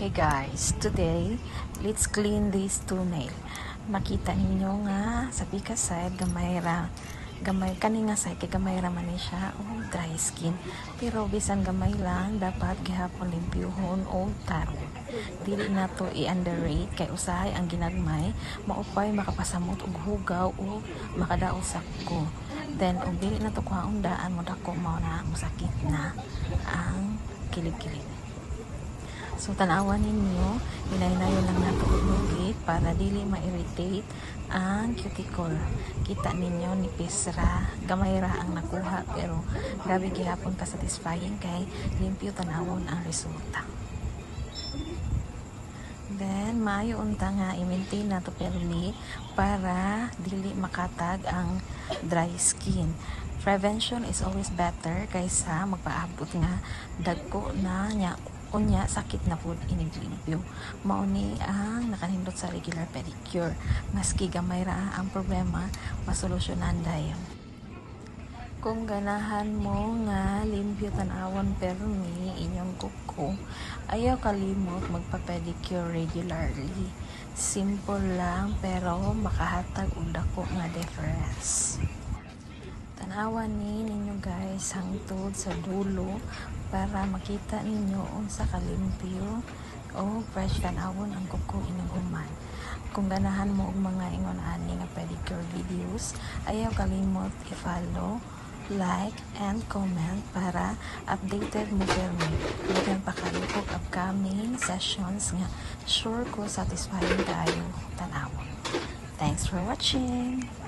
Okay guys, today let's clean these two nail. Makita ninyo nga sa pika side gamay kani nga side kay gamay ra man ni siya og dry skin. Pero bisan gamay lang dapat gihapon limpyuhon og tarong. Dili na to i-underrate kay usahay ang ginagmay maupay makapasamot og hugaw o makadaot sa ko. Then og dili na to kuhaon daan mo dako mao na musakit na ang kilig-kilig. So tanawan ninyo, hinay-hinayon lang nato ugit para dili ma-irritate ang cuticle. Kita ninyo nipis ra, gamay ra ang nakuha pero grabe gihapon ka satisfying kay limpyo tanawon ang resulta. Then maayo unta nga i-maintain nato perli para dili makatag ang dry skin. Prevention is always better kaysa magpaabot nga dagko na nya unya sakit na food iniglimpyo. Mauni ang nakanindot sa regular pedicure. Maski gamay ra ang problema, masolusyonan dayon. Kung ganahan mo nga limpyo tanawon permi inyong kuko, ayaw kalimot magpa-pedicure regularly. Simple lang pero makahatag og dako nga difference. Tanawan ninyo guys hangtod sa dulo para makita ninyo unsa kalimpyo o fresh tanawon ang kuko inyong human. Kung ganahan mo og mga ingon ani nga pedicure videos, ayaw kalimot i-follow, like, and comment para updated mo permi. Bigyan pa kayo og upcoming sessions nga sure ko satisfying tayo tanawon. Thanks for watching!